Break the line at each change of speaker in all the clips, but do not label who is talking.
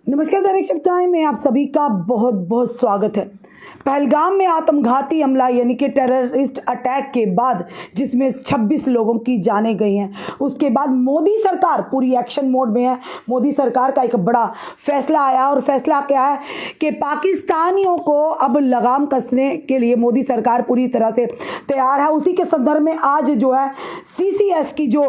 नमस्कार, दैनिक shift time में आप सभी का बहुत बहुत स्वागत है। पहलगाम में आत्मघाती हमला यानी कि टेररिस्ट अटैक के बाद जिसमें 26 लोगों की जानें गई हैं, उसके बाद मोदी सरकार पूरी एक्शन मोड में है। मोदी सरकार का एक बड़ा फैसला आया और फैसला क्या है कि पाकिस्तानियों को अब लगाम कसने के लिए मोदी सरकार पूरी तरह से तैयार है। उसी के संदर्भ में आज जो है CCS की जो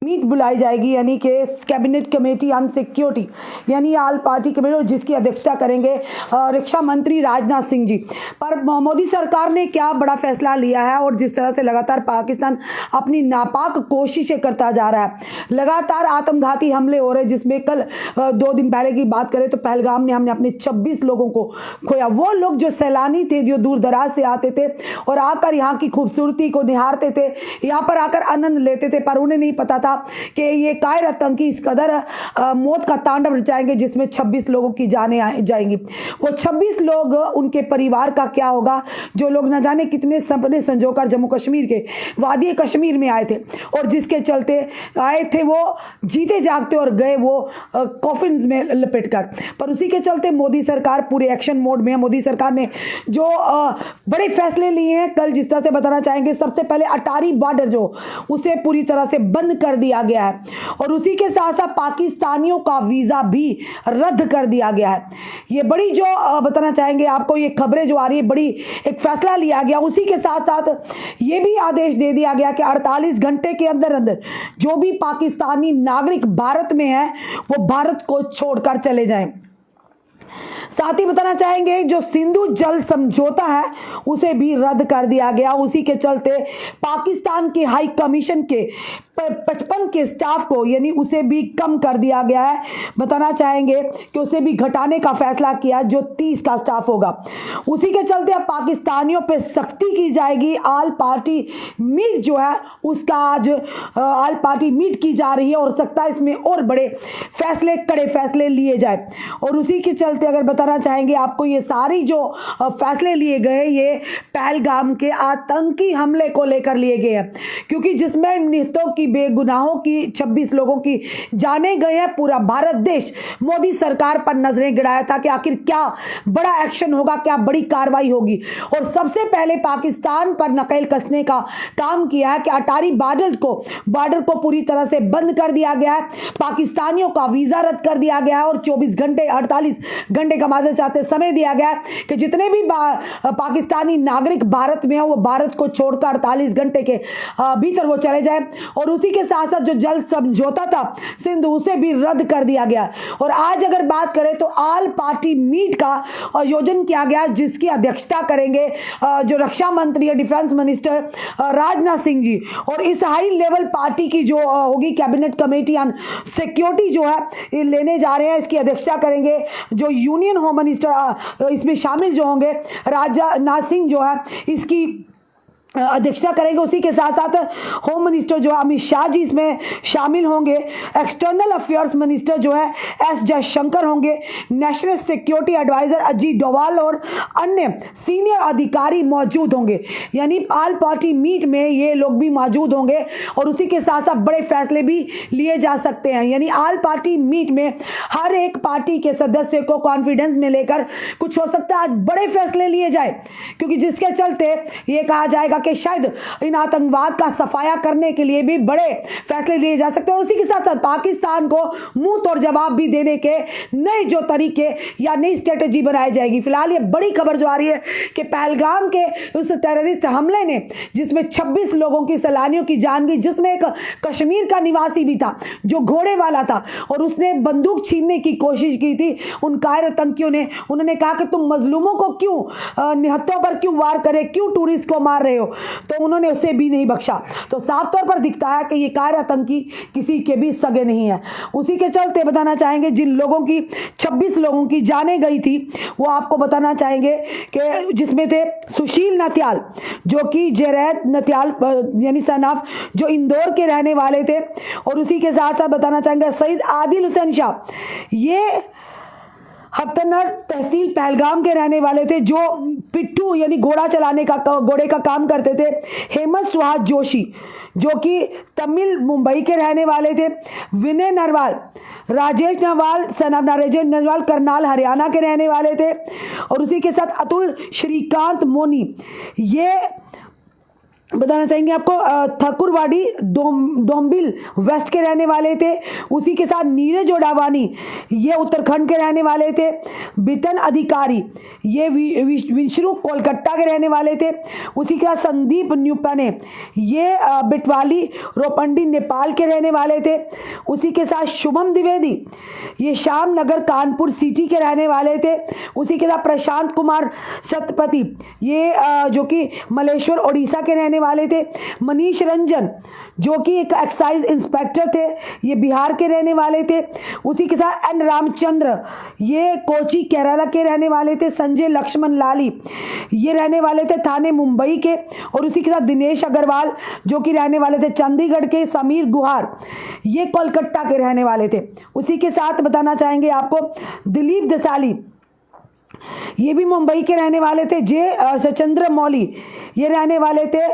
मीट बुलाई जाएगी यानी कि कैबिनेट कमेटी ऑन सिक्योरिटी यानी ऑल पार्टी कमेटी, जिसकी अध्यक्षता करेंगे रक्षा मंत्री राजनाथ सिंह जी। पर मोदी सरकार ने क्या बड़ा फैसला लिया है और जिस तरह से लगातार पाकिस्तान अपनी नापाक कोशिशें करता जा रहा है, लगातार आत्मघाती हमले हो रहे हैं, जिसमें कल 2 दिन पहले की बात करें तो पहलगाम ने हमने अपने 26 लोगों को खोया। वो लोग जो सैलानी थे, जो दूर दराज से आते थे और आकर यहाँ की खूबसूरती को निहारते थे, यहाँ पर आकर आनंद लेते थे, पर उन्हें नहीं पता था कि ये कायर आतंकी इस कदर मौत का तांडव रचाएंगे जिसमें 26 लोगों की जानें जाएंगी। वो 26 लोग, उनके परिवार का क्या होगा, जो लोग न जाने कितने सपने संजोकर जम्मू कश्मीर के वादी कश्मीर में आए थे और जिसके चलते आए थे वो जीते जागते और गए वो कॉफिन में लपेट कर। पर उसी के चलते मोदी सरकार पूरे एक्शन मोड में है। मोदी सरकार ने जो बड़े फैसले लिए हैं, कल जिस तरह से बताना चाहेंगे, सबसे पहले अटारी बॉर्डर जो उसे पूरी तरह से बंद कर दिया गया है और उसी के साथ साथ पाकिस्तानियों का वीज़ा भी रद्द कर दिया गया है। ये बड़ी जो बताना चाहेंगे आपको, ये खबरें जो आ रही है, बड़ी एक फैसला लिया गया। उसी के साथ साथ ये भी आदेश दे दिया गया कि 48 घंटे के अंदर अंदर जो भी पाकिस्तानी नागरिक भारत में है वो भारत को छोड़कर चले जाएं। साथ ही बताना चाहेंगे जो सिंधु जल समझौता है उसे भी रद्द कर दिया गया। उसी के चलते पाकिस्तान के हाई कमीशन के 55 के स्टाफ को यानी उसे भी कम कर दिया गया है। बताना चाहेंगे कि उसे भी घटाने का फैसला किया, जो 30 का स्टाफ होगा। उसी के चलते अब पाकिस्तानियों पे सख्ती की जाएगी। ऑल पार्टी मीट जो है उसका आज ऑल पार्टी मीट की जा रही है और सकता है इसमें और बड़े फैसले, कड़े फैसले लिए जाए। और उसी के चलते अगर बताना चाहेंगे आपको, ये सारी जो फैसले लिए गए ये पहलगाम के आतंकी हमले को लेकर लिए गए हैं, क्योंकि जिसमें निहत्तों की, बेगुनाहों की 26 लोगों की जाने गए हैं। पूरा भारत देश मोदी सरकार पर नजरें गिराया था कि आखिर क्या बड़ा एक्शन होगा, क्या बड़ी कार्रवाई होगी। और सबसे पहले पाकिस्तान पर नकेल कसने का काम किया है कि अटारी बॉर्डर को पूरी तरह से बंद कर दिया गया है, पाकिस्तानियों का वीजा रद्द कर दिया गया है और 24 घंटे 48 घंटे का माजरा चाहते समय दिया गया है कि जितने भी पाकिस्तानी नागरिक भारत में हो वो भारत को छोड़कर 48 घंटे के भीतर वो चले जाए। और उसी के साथ साथ जो जल समझौता था सिंधु, उसे भी रद्द कर दिया गया। और आज अगर बात करें तो ऑल पार्टी मीट का आयोजन किया गया, जिसकी अध्यक्षता करेंगे जो रक्षा मंत्री है, डिफेंस मिनिस्टर राजनाथ सिंह जी। और इस हाई लेवल पार्टी की जो होगी कैबिनेट कमेटी ऑन सिक्योरिटी जो है ये लेने जा रहे हैं, इसकी अध्यक्षता करेंगे जो यूनियन होम मिनिस्टर इसमें शामिल जो होंगे, राजनाथ सिंह जो है इसकी अध्यक्षता करेंगे। उसी के साथ साथ होम मिनिस्टर जो है अमित शाह जी इसमें शामिल होंगे, एक्सटर्नल अफेयर्स मिनिस्टर जो है S जयशंकर होंगे, national security adviser Ajit Doval और अन्य सीनियर अधिकारी मौजूद होंगे। यानी ऑल पार्टी मीट में ये लोग भी मौजूद होंगे और उसी के साथ साथ बड़े फैसले भी लिए जा सकते हैं। यानी ऑल पार्टी मीट में हर एक पार्टी के सदस्य को कॉन्फिडेंस में लेकर कुछ हो सकता है आज बड़े फैसले लिए जाए, क्योंकि जिसके चलते ये कहा जाएगा कि शायद इन आतंकवाद का सफाया करने के लिए भी बड़े फैसले लिए जा सकते हैं। और उसी के साथ साथ पाकिस्तान को मुंह तोड़ जवाब भी देने के नए जो तरीके या नई स्ट्रेटेजी बनाई जाएगी। फिलहाल ये बड़ी खबर जो आ रही है कि पहलगाम के उस टेररिस्ट हमले ने जिसमें 26 लोगों की, सैलानियों की जान गई, जिसमें एक कश्मीर का निवासी भी था जो घोड़े वाला था और उसने बंदूक छीनने की कोशिश की थी। उन कायर आतंकियों ने, उन्होंने कहा कि तुम मजलूमों को क्यों, निहत्तों पर क्यों वार करे, क्यों टूरिस्ट को मार रहे हो, तो उन्होंने उसे भी नहीं बख्शा। तो साफ तौर पर दिखता है कि ये कायर आतंकी किसी के भी सगे नहीं है। उसी के चलते बताना चाहेंगे जिन लोगों की 26 लोगों की जाने गई थी वो आपको बताना चाहेंगे कि जिसमें थे सुशील नथियाल जो कि जरैद नथियाल यानी सनाफ जो इंदौर के रहने वाले थे। और उसी के साथ साथ बताना चाहेंगे शहीद आदिल हुसैन शाह, ये हत्तनर तहसील पहलगाम के रहने वाले थे, जो पिट्ठू यानी घोड़ा चलाने का, घोड़े का काम करते थे। हेमंत सुहास जोशी जो कि तमिल मुंबई के रहने वाले थे। विनय नरवाल राजेश नरवाल सन ऑफ राजेश नरवाल करनाल हरियाणा के रहने वाले थे। और उसी के साथ अतुल श्रीकांत मोनी, ये बताना चाहेंगे आपको ठाकुरवाड़ी डोंबिल वेस्ट के रहने वाले थे। उसी के साथ नीरज ओडावानी, ये उत्तराखंड के रहने वाले थे। बितन अधिकारी, ये विंशरू कोलकाता के रहने वाले थे। उसी के साथ संदीप न्यूपने, ये बिटवाली रोपंडी नेपाल के रहने वाले थे। उसी के साथ शुभम द्विवेदी, ये श्याम नगर कानपुर सिटी के रहने वाले थे। उसी के साथ प्रशांत कुमार शतपति, ये जो कि मलेश्वर ओडिशा के रहने वाले थे। मनीष रंजन, जो कि एक एक्साइज इंस्पेक्टर थे, ये बिहार के रहने वाले थे। उसी के साथ एन रामचंद्र, ये कोची केरला के रहने वाले थे। संजय लक्ष्मण लाली, ये रहने वाले थे थाने मुंबई के। और उसी के साथ दिनेश अग्रवाल, जो कि रहने वाले थे चंडीगढ़ के। समीर गुहार, ये कोलकाता के रहने वाले थे। उसी के साथ बताना चाहेंगे आपको दिलीप देसाली, ये भी मुंबई के रहने वाले थे। जे सचंद्र मौली, ये रहने वाले थे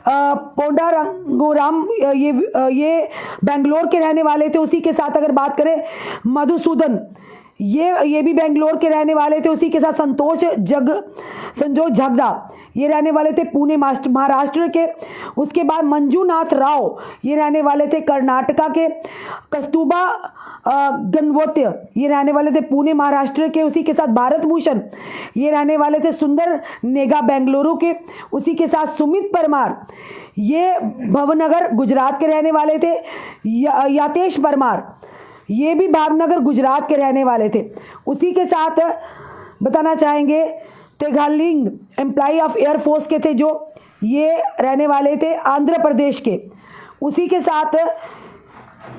पोंडारंगोराम, ये बेंगलोर के रहने वाले थे। उसी के साथ अगर बात करें मधुसूदन, ये भी बेंगलोर के रहने वाले थे। उसी के साथ संजोष झगड़ा, ये रहने वाले थे पुणे महाराष्ट्र के। उसके बाद मंजूनाथ राव, ये रहने वाले थे कर्नाटका के। कस्तूरबा गणवत्य, ये रहने वाले थे पुणे महाराष्ट्र के। उसी के साथ भारत भूषण, ये रहने वाले थे सुंदर नेगा बेंगलुरु के। उसी के साथ सुमित परमार, ये भवनगर गुजरात के रहने वाले थे। यातेश परमार, ये भी भावनगर गुजरात के रहने वाले थे। उसी के साथ बताना चाहेंगे तेगालिंग, एम्प्लॉय ऑफ एयरफोर्स के थे, जो ये रहने वाले थे आंध्र प्रदेश के। उसी के साथ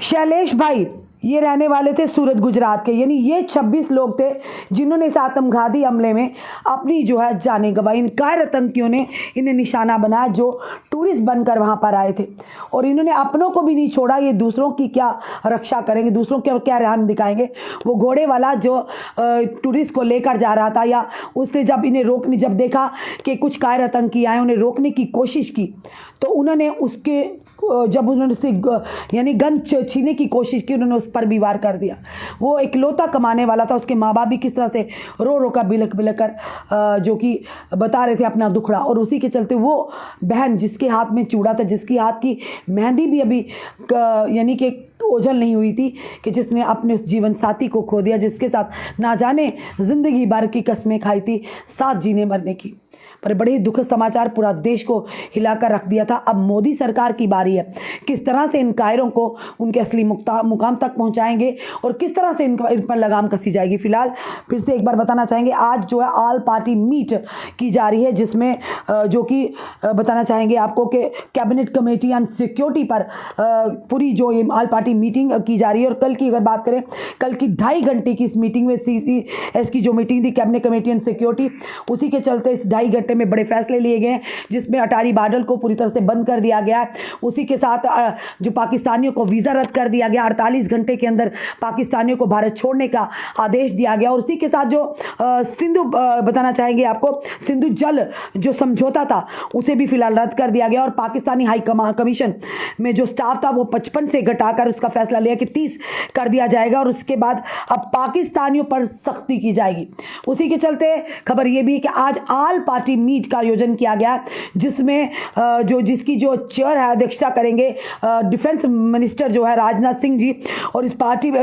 शैलेश भाई, ये रहने वाले थे सूरत गुजरात के। यानी ये 26 लोग थे जिन्होंने इस आत्मघाती हमले में अपनी जो है जानें गंवाई। इन कायर आतंकियों ने इन्हें निशाना बनाया, जो टूरिस्ट बनकर वहाँ पर आए थे। और इन्होंने अपनों को भी नहीं छोड़ा, ये दूसरों की क्या रक्षा करेंगे, दूसरों के क्या रहम दिखाएंगे। वो घोड़े वाला जो टूरिस्ट को लेकर जा रहा था, या उसने जब देखा कि कुछ कायर आतंकी आए, उन्हें रोकने की कोशिश की, तो उन्होंने जब उन्होंने उससे यानी गन छीनने की कोशिश की, उन्होंने उस पर भी वार कर दिया। वो इकलौता कमाने वाला था, उसके माँ बाप भी किस तरह से रो रो कर बिलख कर जो कि बता रहे थे अपना दुखड़ा। और उसी के चलते वो बहन जिसके हाथ में चूड़ा था, जिसकी हाथ की मेहंदी भी अभी यानी कि ओझल नहीं हुई थी, कि जिसने अपने उस जीवन साथी को खो दिया, जिसके साथ ना जाने ज़िंदगी भर की कस्में खाई थी, साथ जीने मरने की। पर बड़े ही दुखद समाचार पूरा देश को हिलाकर रख दिया था। अब मोदी सरकार की बारी है, किस तरह से इन कायरों को उनके असली मुकाम तक पहुंचाएंगे और किस तरह से इन पर लगाम कसी जाएगी। फिलहाल फिर से एक बार बताना चाहेंगे, आज जो है ऑल पार्टी मीट की जा रही है, जिसमें जो कि बताना चाहेंगे आपको कि कैबिनेट कमेटी ऑन सिक्योरिटी पर पूरी जो ये ऑल पार्टी मीटिंग की जा रही है। और कल की अगर बात करें, कल की 2.5 घंटे की इस मीटिंग में CCS की जो मीटिंग थी, कैबिनेट कमेटी ऑन सिक्योरिटी, उसी के चलते इस 2.5 घंटे में बड़े फैसले लिए गए, जिसमें अटारी बार्डर को पूरी तरह से बंद कर दिया गया। उसी के साथ जो पाकिस्तानियों को वीज़ा रद्द कर दिया गया, 48 घंटे के अंदर पाकिस्तानियों को भारत छोड़ने का आदेश दिया गया। और उसी के साथ जो सिंधु बताना चाहेंगे आपको, सिंधु जल जो समझौता था, उसे भी फिलहाल रद्द कर दिया गया। और पाकिस्तानी हाई कमीशन में जो स्टाफ था, वो 55 से घटाकर उसका फैसला लिया कि 30 कर दिया जाएगा। और उसके बाद अब पाकिस्तानियों पर सख्ती की जाएगी। उसी के चलते खबर यह भी है कि आज ऑल पार्टी मीट का आयोजन किया गया, जिसमें जिसकी जो चेयर है, अध्यक्षता करेंगे डिफेंस मिनिस्टर जो है राजनाथ सिंह जी। और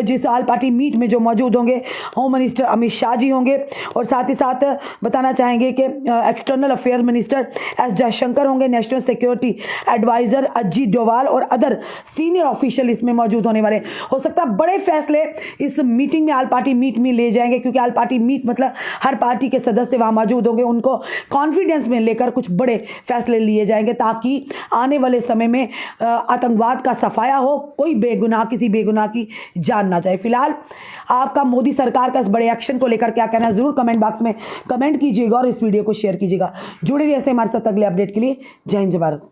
जिस ऑल पार्टी मीट में जो मौजूद होंगे, होम मिनिस्टर अमित शाह जी होंगे। और साथ ही साथ बताना चाहेंगे कि external affair minister S Jaishankar होंगे, national security adviser Ajit Doval और अदर सीनियर ऑफिशियल इसमें मौजूद होने वाले। हो सकता है बड़े फैसले इस मीटिंग में, ऑल पार्टी मीट में ले जाएंगे, क्योंकि ऑल पार्टी मीट मतलब हर पार्टी के सदस्य वहाँ मौजूद होंगे, उनको कॉन्फिडेंस में लेकर कुछ बड़े फैसले लिए जाएंगे, ताकि आने वाले समय में आतंकवाद का सफाया हो, कोई बेगुनाह किसी बेगुनाह की जान ना जाए। फिलहाल आपका मोदी सरकार का इस बड़े एक्शन को लेकर क्या कहना है, जरूर कमेंट बॉक्स में कमेंट कीजिएगा और इस वीडियो को शेयर कीजिएगा। जुड़े रहिए ऐसे हमारे साथ अगले अपडेट के लिए। जय हिंद, जय भारत।